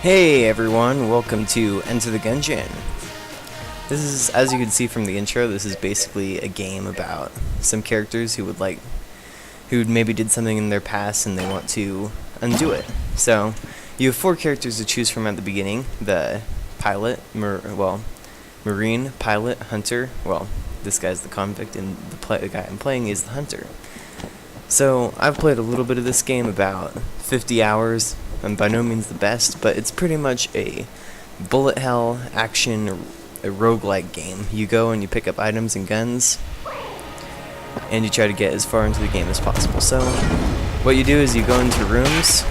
Hey everyone, welcome to Enter the Gungeon. This is, as you can see from the intro, this is basically a game about some characters who maybe did something in their past and they want to undo it. So, you have 4 characters to choose from at the beginning: the pilot, marine, pilot, hunter. Well, this guy's the convict, and the guy I'm playing is the hunter. So, I've played a little bit of this game, about 50 hours. I'm by no means the best, but it's pretty much a bullet hell action, a roguelike game. You go and you pick up items and guns, and you try to get as far into the game as possible. So, what you do is you go into rooms,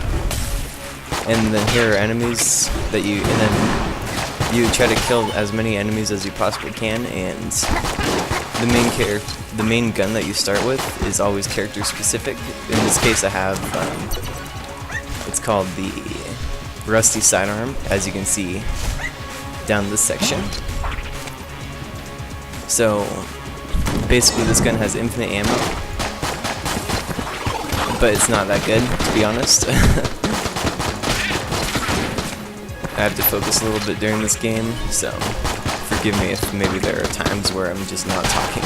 and then here are enemies that and then you try to kill as many enemies as you possibly can, and the main gun that you start with is always character specific. In this case I have, it's called the rusty sidearm, as you can see down this section. So basically this gun has infinite ammo, but it's not that good, to be honest. I have to focus a little bit during this game, so forgive me if maybe there are times where I'm just not talking.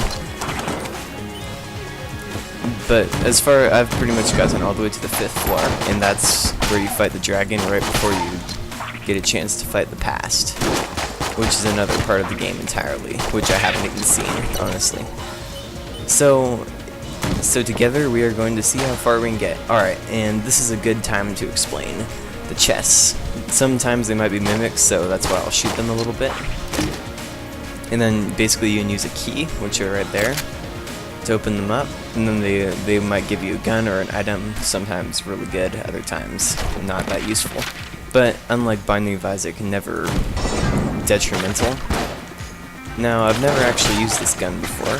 But I've pretty much gotten all the way to the 5th floor, and that's where you fight the dragon right before you get a chance to fight the past, which is another part of the game entirely, which I haven't even seen, honestly. So together we are going to see how far we can get. Alright, and this is a good time to explain the chests. Sometimes they might be mimics, so that's why I'll shoot them a little bit. And then basically you can use a key, which are right there, to open them up, and then they might give you a gun or an item, sometimes really good, other times not that useful. But unlike Binding of Isaac, never detrimental. Now, I've never actually used this gun before.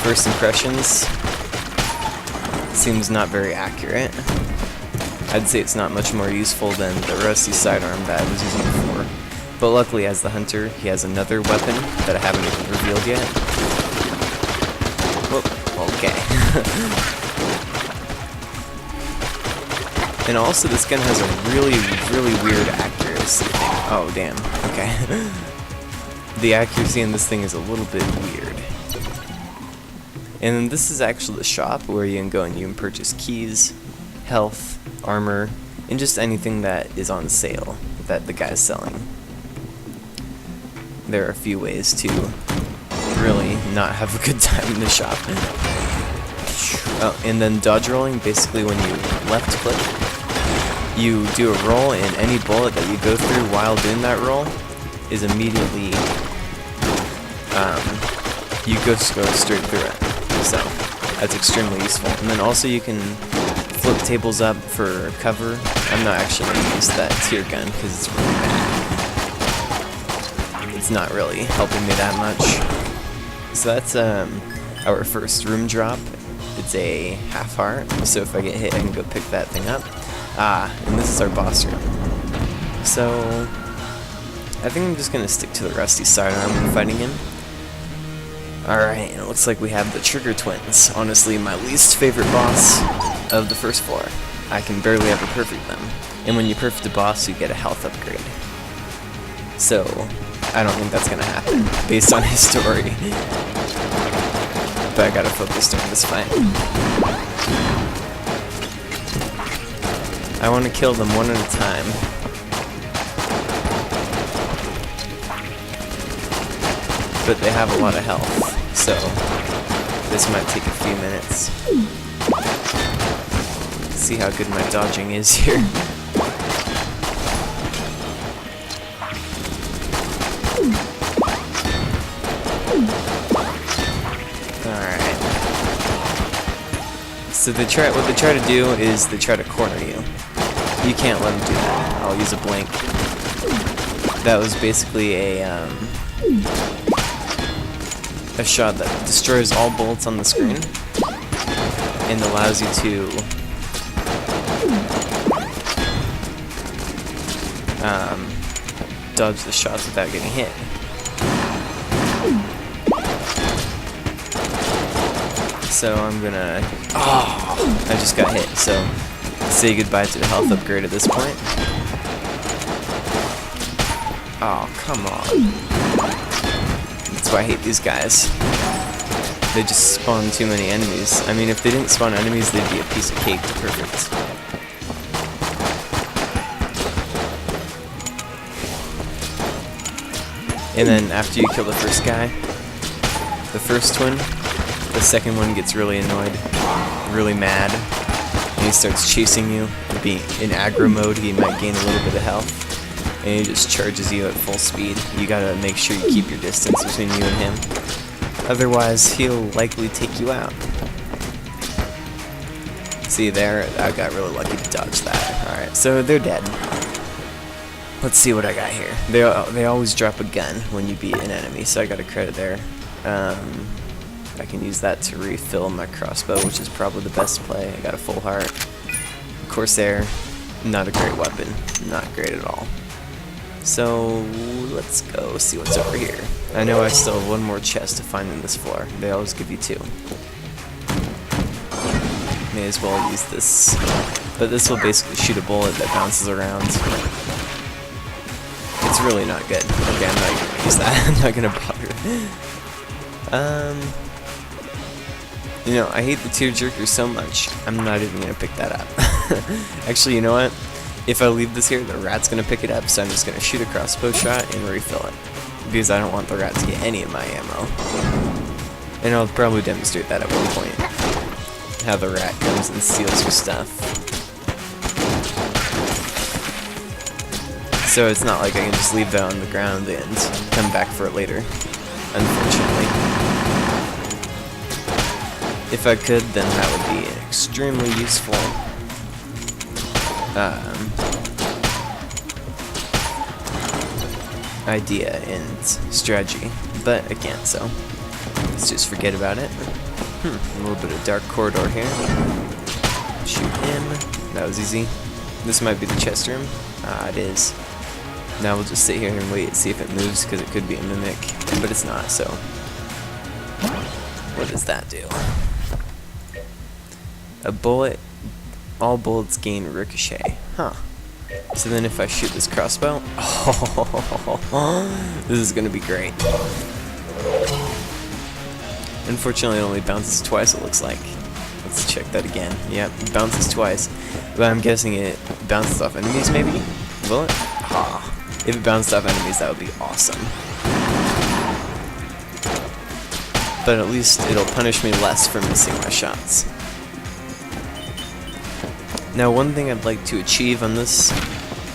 First impressions, seems not very accurate. I'd say it's not much more useful than the rusty sidearm that I was using before. But luckily, as the hunter, he has another weapon that I haven't even revealed yet. Okay. And also this gun has a really weird accuracy thing. Oh damn, okay. The accuracy in this thing is a little bit weird. And this is actually the shop where you can go and you can purchase keys, health, armor, and just anything that is on sale that the guy's selling. There are a few ways to really not have a good time in the shop. Oh, and then dodge rolling, basically when you left click, you do a roll, and any bullet that you go through while doing that roll is immediately, you go straight through it. So that's extremely useful. And then also you can flip tables up for cover. I'm not actually going to use that tier gun because it's really bad. It's not really helping me that much. So that's our first room drop. It's a half heart, so if I get hit I can go pick that thing up. And this is our boss room. So I think I'm just going to stick to the rusty sidearm when fighting him. Alright, and it looks like we have the Trigger Twins. Honestly, my least favorite boss of the first floor. I can barely ever perfect them. And when you perfect a boss, you get a health upgrade. So I don't think that's going to happen, based on his story. But I gotta focus during this fight. I want to kill them one at a time. But they have a lot of health, so this might take a few minutes. Let's see how good my dodging is here. So what they try to do is they try to corner you. You can't let them do that. I'll use a blink. That was basically a shot that destroys all bullets on the screen and allows you to dodge the shots without getting hit. So I'm gonna... Oh! I just got hit, so say goodbye to the health upgrade at this point. Oh, come on. That's why I hate these guys. They just spawn too many enemies. I mean, if they didn't spawn enemies, they'd be a piece of cake. Perfect. And then after you kill the first guy, the first one, the second one gets really annoyed, really mad, and he starts chasing you. Being in aggro mode, he might gain a little bit of health, and he just charges you at full speed. You gotta make sure you keep your distance between you and him. Otherwise, he'll likely take you out. See there? I got really lucky to dodge that. Alright, so they're dead. Let's see what I got here. They always drop a gun when you beat an enemy, so I got a credit there. I can use that to refill my crossbow, which is probably the best play. I got a full heart. Corsair, not a great weapon. Not great at all. So, let's go see what's over here. I know I still have one more chest to find in this floor. They always give you two. May as well use this. But this will basically shoot a bullet that bounces around. It's really not good. Okay, I'm not gonna use that. I'm not gonna bother. You know, I hate the tearjerker so much, I'm not even gonna pick that up. Actually, you know what? If I leave this here, the rat's gonna pick it up, so I'm just gonna shoot a crossbow shot and refill it. Because I don't want the rat to get any of my ammo. And I'll probably demonstrate that at one point. How the rat comes and steals your stuff. So it's not like I can just leave that on the ground and come back for it later, unfortunately. If I could, then that would be an extremely useful idea and strategy, but I can't, so let's just forget about it. A little bit of dark corridor here. Shoot him. That was easy. This might be the chest room. It is. Now we'll just sit here and wait and see if it moves, because it could be a mimic, but it's not, so what does that do? A bullet, all bullets gain ricochet. Huh. So then if I shoot this crossbow, this is gonna be great. Unfortunately, it only bounces twice, it looks like. Let's check that again. Yep, it bounces twice. But I'm guessing it bounces off enemies, maybe? Will it? Ha. If it bounced off enemies, that would be awesome. But at least it'll punish me less for missing my shots. Now, one thing I'd like to achieve on this,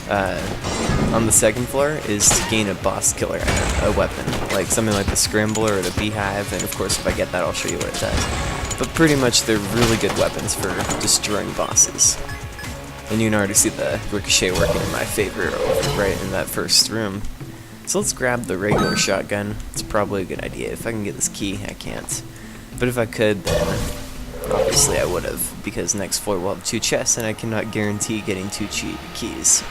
on the second floor, is to gain a boss killer item, a weapon, like something like the Scrambler or the Beehive, and of course if I get that I'll show you what it does. But pretty much they're really good weapons for destroying bosses. And you can already see the ricochet working in my favor over right in that first room. So let's grab the regular shotgun. It's probably a good idea. If I can get this key, I can't. But if I could, then obviously I would have, because next floor will have 2 chests, and I cannot guarantee getting 2 keys.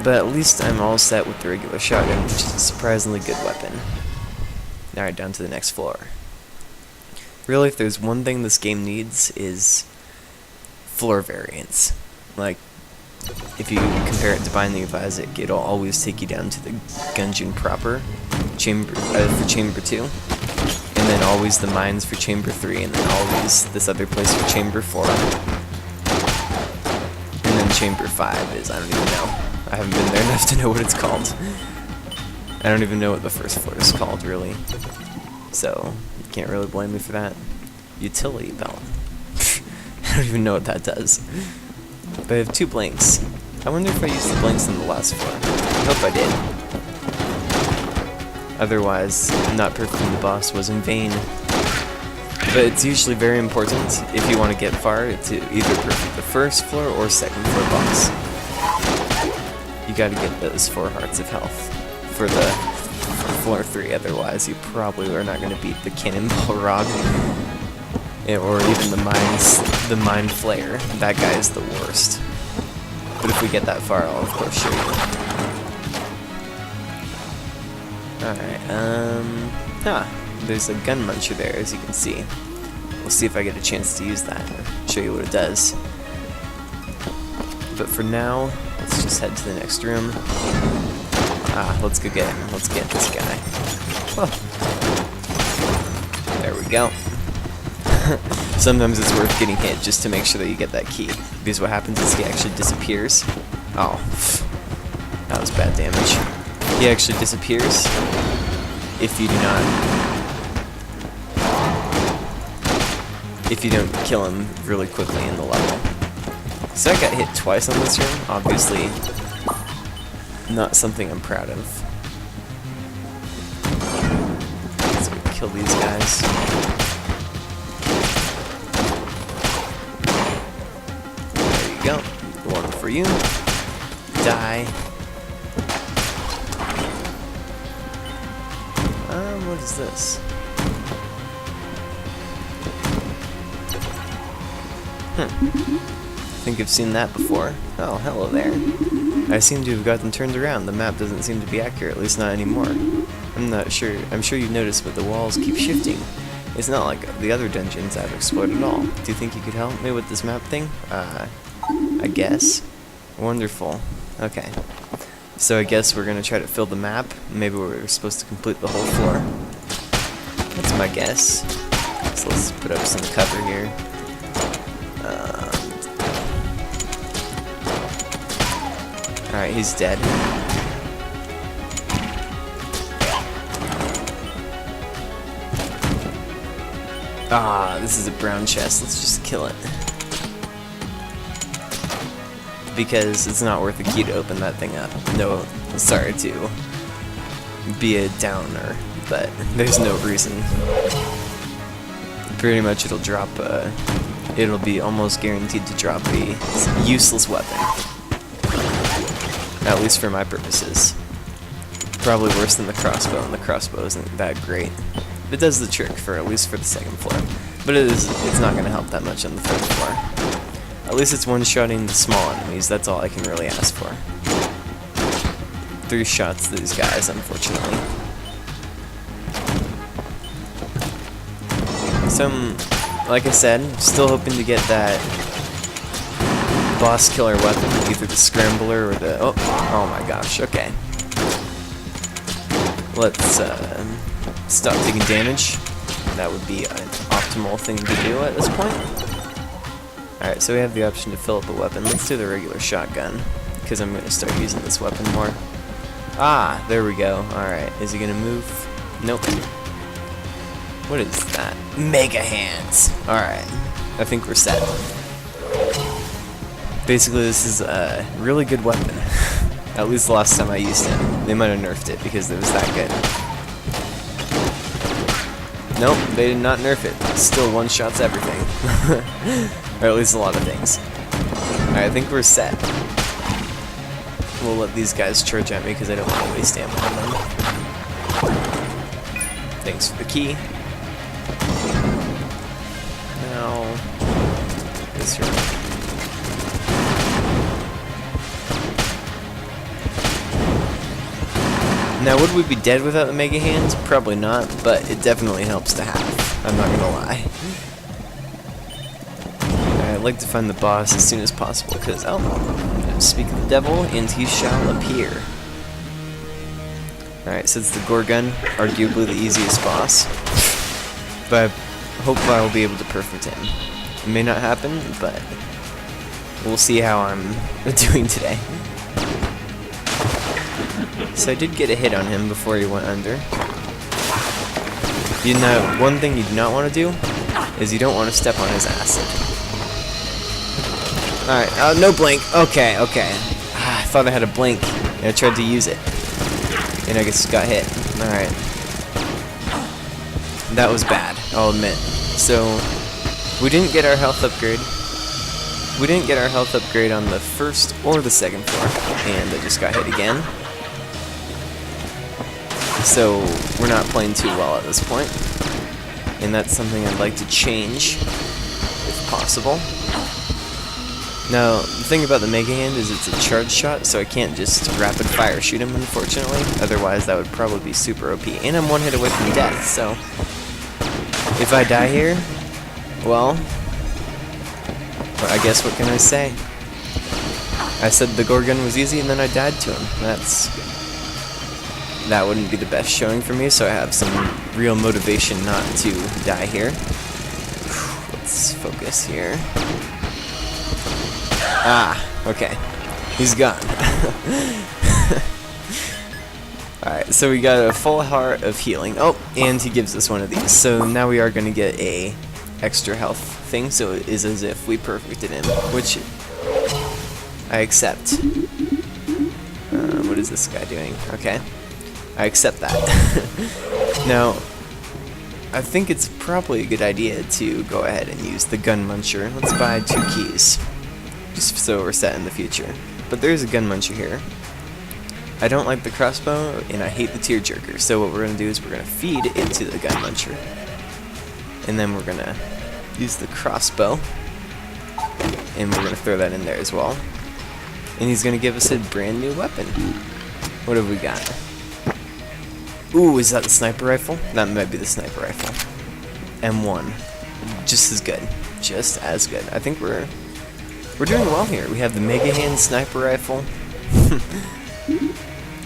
But at least I'm all set with the regular shotgun, which is a surprisingly good weapon. Alright, down to the next floor. Really, if there's one thing this game needs, is floor variants. Like, if you compare it to Binding of Isaac, it'll always take you down to the Gungeon proper, for Chamber 2. And then always the mines for Chamber 3, and then always this other place for Chamber 4. And then Chamber 5 is, I don't even know. I haven't been there enough to know what it's called. I don't even know what the first floor is called, really. So, you can't really blame me for that. Utility belt. I don't even know what that does. But I have 2 blinks. I wonder if I used the blinks on the last floor. I hope I did. Otherwise, not perfecting the boss was in vain. But it's usually very important, if you want to get far, to either perfect the first floor or second floor boss. You gotta get those 4 hearts of health for the floor 3, otherwise you probably are not going to beat the Cannonball Rog. Or even the Mine Flayer. That guy is the worst. But if we get that far, I'll of course show you. Alright, there's a gun muncher there, as you can see. We'll see if I get a chance to use that, show you what it does. But for now, let's let's just head to the next room. Let's go get him. Let's get this guy. Oh. There we go. Sometimes it's worth getting hit just to make sure that you get that key. Because what happens is he actually disappears. Oh, that was bad damage. He actually disappears if you do not... if you don't kill him really quickly in the level. So I got hit twice on this room. Obviously, not something I'm proud of. So we kill these guys. There you go. One for you. Die. What is this? I think I've seen that before. Oh, hello there. I seem to have gotten turned around. The map doesn't seem to be accurate, at least not anymore. I'm not sure. I'm sure you've noticed, but the walls keep shifting. It's not like the other dungeons I've explored at all. Do you think you could help me with this map thing? I guess. Wonderful. Okay. So I guess we're gonna try to fill the map. Maybe we're supposed to complete the whole floor. That's my guess. So let's put up some cover here. Alright, he's dead. This is a brown chest. Let's just kill it. Because it's not worth a key to open that thing up. No, sorry to be a downer, but there's no reason. Pretty much it'll drop, it'll be almost guaranteed to drop a useless weapon. At least for my purposes. Probably worse than the crossbow, and the crossbow isn't that great. It does the trick for at least for the second floor. But it's not going to help that much on the third floor. At least it's one-shotting the small enemies, that's all I can really ask for. 3 shots to these guys, unfortunately. So, like I said, still hoping to get that boss killer weapon, either the scrambler or the... oh my gosh, okay. Let's stop taking damage. That would be an optimal thing to do at this point. Alright, so we have the option to fill up a weapon. Let's do the regular shotgun, because I'm going to start using this weapon more. There we go. Alright, is he going to move? Nope. What is that? Mega hands! Alright, I think we're set. Basically, this is a really good weapon. At least the last time I used it. They might have nerfed it because it was that good. Nope, they did not nerf it. Still one-shots everything. Or at least a lot of things. Alright, I think we're set. We'll let these guys charge at me because I don't want to waste ammo on them. Thanks for the key. Now, this here. Now, would we be dead without the Mega Hands? Probably not, but it definitely helps to have. I'm not gonna lie. I'd like to find the boss as soon as possible, because, speak of the devil, and he shall appear. Alright, so it's the Gorgon, arguably the easiest boss. But I hope I will be able to perfect him. It may not happen, but we'll see how I'm doing today. So I did get a hit on him before he went under. One thing you do not want to do is you don't want to step on his acid. Alright, no blink. Okay. I thought I had a blink, and I tried to use it. And I guess got hit. Alright. That was bad, I'll admit. So, we didn't get our health upgrade. We didn't get our health upgrade on the first or the second floor. And I just got hit again. So, we're not playing too well at this point. And that's something I'd like to change, if possible. Now, the thing about the Mega Hand is it's a charge shot, so I can't just rapid fire shoot him, unfortunately. Otherwise, that would probably be super OP. And I'm one hit away from death, so if I die here, well, I guess what can I say? I said the Gorgon was easy, and then I died to him. That wouldn't be the best showing for me, so I have some real motivation not to die here. Let's focus here. Ah, okay. He's gone. Alright, so we got a full heart of healing. Oh, and he gives us one of these. So now we are going to get a extra health thing, so it is as if we perfected him, which I accept. What is this guy doing? Okay. I accept that. Now, I think it's probably a good idea to go ahead and use the gun muncher. Let's buy 2 keys, just so we're set in the future. But there's a gun muncher here. I don't like the crossbow, and I hate the tearjerker. So what we're going to do is we're going to feed into the gun muncher. And then we're going to use the crossbow. And we're going to throw that in there as well. And he's going to give us a brand new weapon. What have we got? Ooh, is that the sniper rifle? That might be the sniper rifle. M1. Just as good. Just as good. I think we're doing well here. We have the Mega Hand sniper rifle.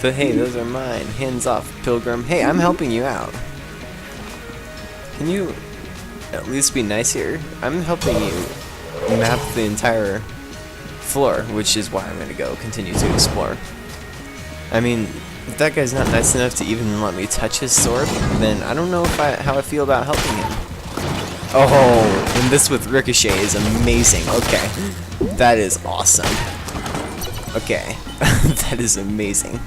But hey, those are mine. Hands off, Pilgrim. Hey, I'm helping you out. Can you at least be nice here? I'm helping you map the entire floor, which is why I'm going to go continue to explore. I mean, if that guy's not nice enough to even let me touch his sword, then I don't know if how I feel about helping him. Oh, and this with Ricochet is amazing. Okay, that is awesome. Okay, that is amazing.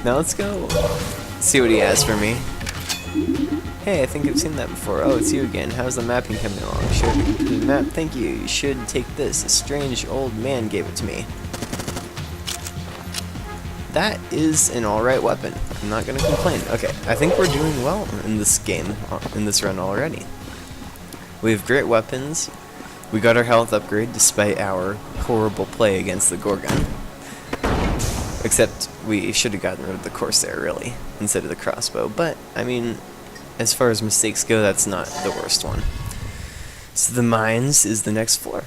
Now let's go see what he has for me. Hey, I think I've seen that before. Oh, it's you again. How's the mapping coming along? Sure, the map. Thank you. You should take this. A strange old man gave it to me. That is an alright weapon. I'm not going to complain. Okay, I think we're doing well in this game, in this run already. We have great weapons. We got our health upgrade despite our horrible play against the Gorgon. Except we should have gotten rid of the Corsair, really, instead of the crossbow. But, I mean, as far as mistakes go, that's not the worst one. So the mines is the next floor.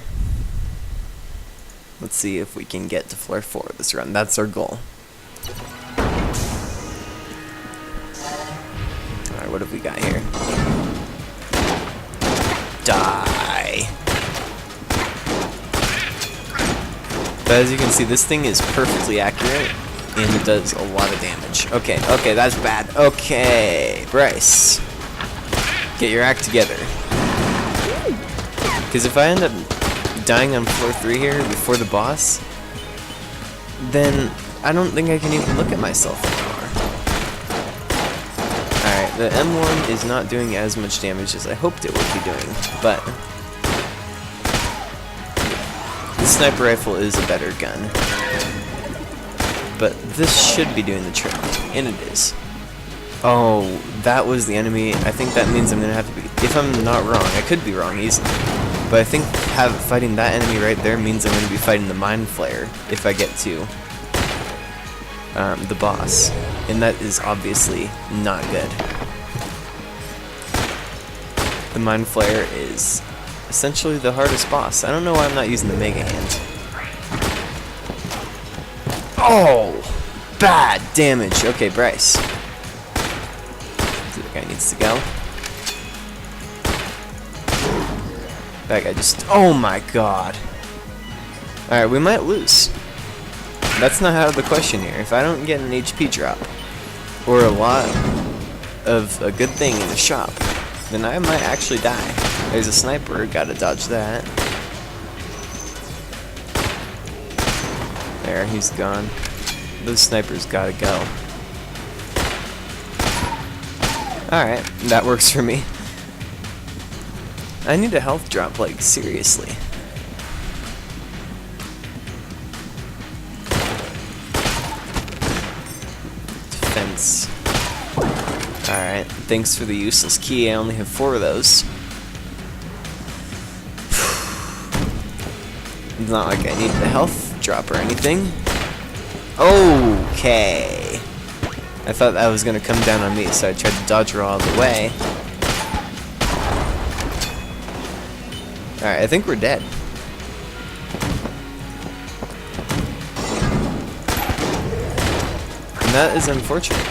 Let's see if we can get to floor 4 this run. That's our goal. Alright, what have we got here? Die! But as you can see, this thing is perfectly accurate, and it does a lot of damage. Okay, okay, that's bad. Okay, Bryce. Get your act together. Because if I end up dying on floor 3 here before the boss, then I don't think I can even look at myself anymore. Alright, the M1 is not doing as much damage as I hoped it would be doing, but the sniper rifle is a better gun. But this should be doing the trick, and it is. Oh, that was the enemy. I think that means I'm going to have to be, if I'm not wrong, I could be wrong easily, but I think fighting that enemy right there means I'm going to be fighting the Mind Flayer if I get to the boss, and that is obviously not good. The Mind Flayer is essentially the hardest boss. I don't know why I'm not using the Mega Hand. Oh! Bad damage! Okay, Bryce. That guy needs to go. That guy just... Oh my god! Alright, we might lose. That's not out of the question here. If I don't get an HP drop, or a lot of a good thing in the shop, then I might actually die. There's a sniper, gotta dodge that. There, he's gone. Those snipers gotta go. Alright, that works for me. I need a health drop, like, seriously. Defense. Alright, thanks for the useless key. I only have 4 of those. It's not like I need the health drop or anything. Okay. I thought that was going to come down on me, so I tried to dodge her all the way. Alright, I think we're dead. And that is unfortunate.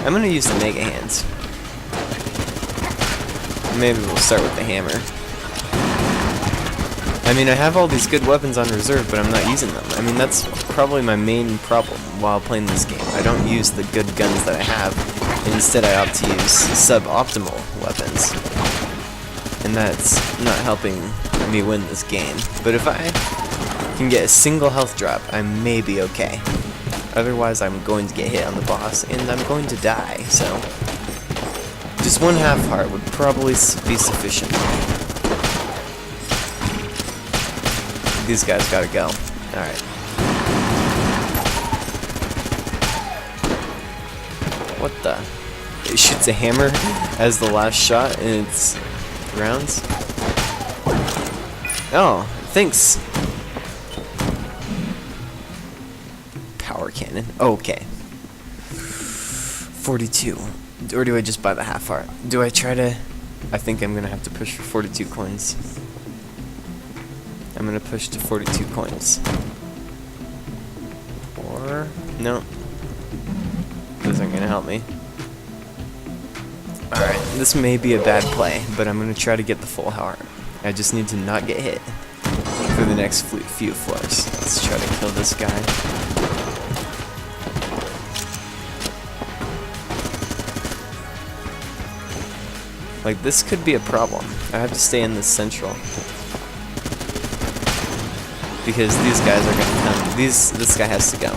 I'm gonna use the Mega Hands. Maybe we'll start with the hammer. I mean, I have all these good weapons on reserve, but I'm not using them. I mean, that's probably my main problem while playing this game. I don't use the good guns that I have, and instead I opt to use suboptimal weapons. And that's not helping me win this game. But if I can get a single health drop, I may be okay. Otherwise, I'm going to get hit on the boss, and I'm going to die, so just one half heart would probably be sufficient. These guys gotta go. Alright. What the? It shoots a hammer as the last shot in its rounds? Oh, thanks. Power cannon. Okay. 42. Or do I just buy the half heart? Do I try to... I think I'm gonna have to push for 42 coins. I'm gonna push to 42 coins. Or... no. This isn't gonna help me. Alright, this may be a bad play, but I'm gonna try to get the full heart. I just need to not get hit for the next few floors. Let's try to kill this guy. Like, this could be a problem. I have to stay in this central. Because these guys are gonna come. This guy has to go.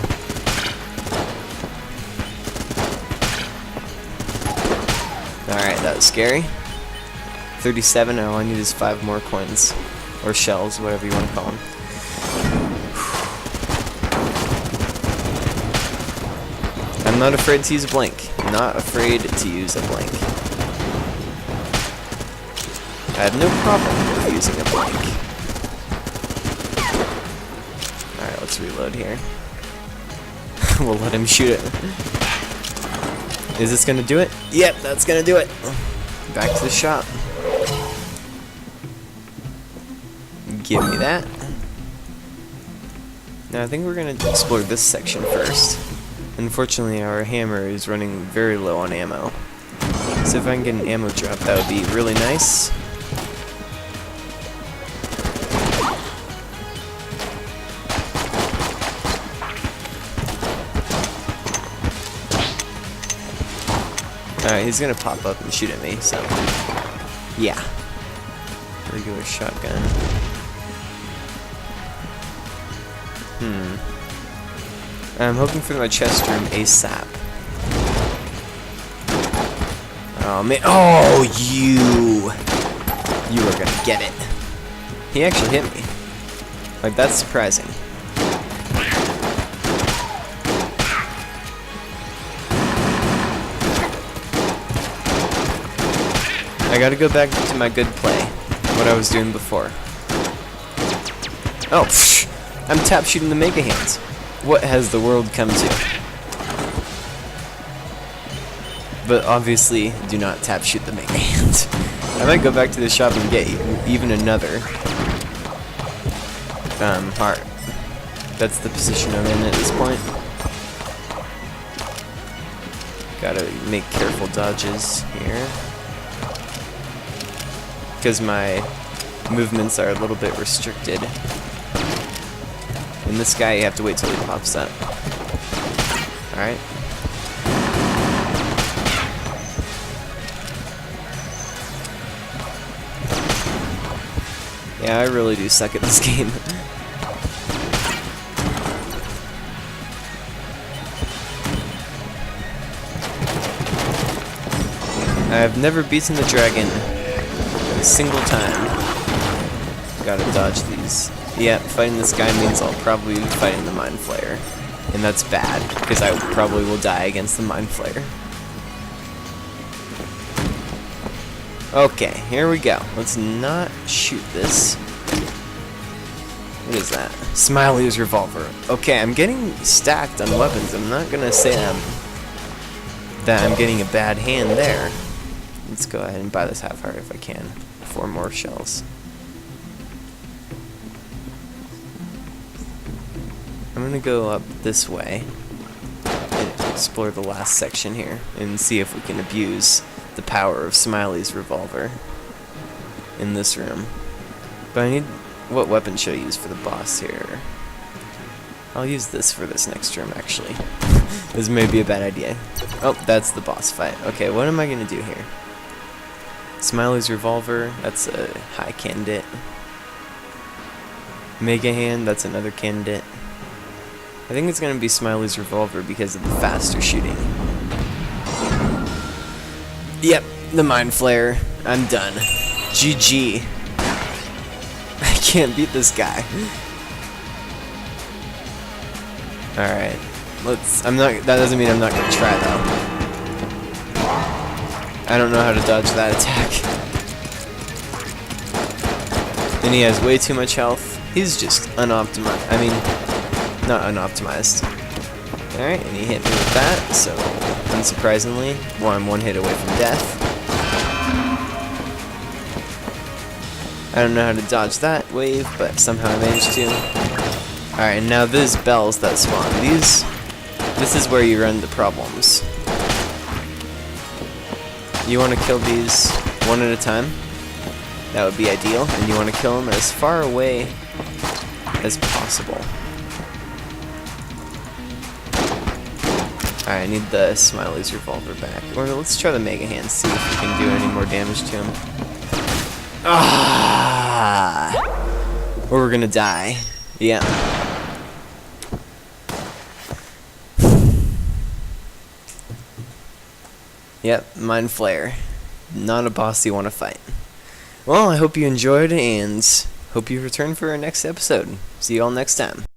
Alright, that was scary. 37, all I need is 5 more coins. Or shells, whatever you want to call them. I'm not afraid to use a blink. Not afraid to use a blink. I have no problem with using a blink. Alright, let's reload here. We'll let him shoot it. Is this gonna do it? Yep, that's gonna do it. Back to the shop. Give me that. Now I think we're gonna explore this section first. Unfortunately, our hammer is running very low on ammo. So if I can get an ammo drop, that would be really nice. Alright, he's gonna pop up and shoot at me, so yeah. Regular shotgun. I'm hoping for my chest room ASAP. Oh man, oh you are gonna get it. He actually hit me. Like, that's surprising. I gotta go back to my good play, what I was doing before. Oh, psh, I'm tap shooting the Mega Hands. What has the world come to? But obviously, do not tap shoot the Mega Hands. I might go back to the shop and get even another heart. That's the position I'm in at this point. Gotta make careful dodges here. Because my movements are a little bit restricted. And this guy, you have to wait till he pops up. Alright. Yeah, I really do suck at this game. I've never beaten the dragon a single time. Gotta dodge these. Yeah, fighting this guy means I'll probably be fighting the Mind Flayer. And that's bad, because I probably will die against the Mind Flayer. Okay, here we go. Let's not shoot this. What is that? Smiley's revolver. Okay, I'm getting stacked on weapons. I'm not gonna say that I'm getting a bad hand there. Let's go ahead and buy this half heart if I can. 4 more shells. gonna go up this way and explore the last section here and see if we can abuse the power of Smiley's revolver in this room. But I need... what weapon should I use for the boss here? I'll use this for this next room, actually. This may be a bad idea. Oh, that's the boss fight. Okay, what am I gonna do here? Smiley's revolver, that's a high candidate. Mega Hand, that's another candidate. I think it's gonna be Smiley's revolver because of the faster shooting. Yep, the Mind Flayer. I'm done. GG. I can't beat this guy. Alright. That doesn't mean I'm not gonna try though. I don't know how to dodge that attack. And he has way too much health. He's just unoptimized. I mean, not unoptimized. Alright, and he hit me with that, so unsurprisingly, I'm one hit away from death. I don't know how to dodge that wave, but somehow I managed to. Alright, and now these bells that spawn, this is where you run into problems. You want to kill these one at a time. That would be ideal, and you want to kill them as far away as possible. Alright, I need the Smiley's revolver back. Or let's try the Mega Hand, see if we can do any more damage to him. Ah! Or we're gonna die. Yeah. Yep, Mind Flayer. Not a boss you want to fight. Well, I hope you enjoyed, and hope you return for our next episode. See you all next time.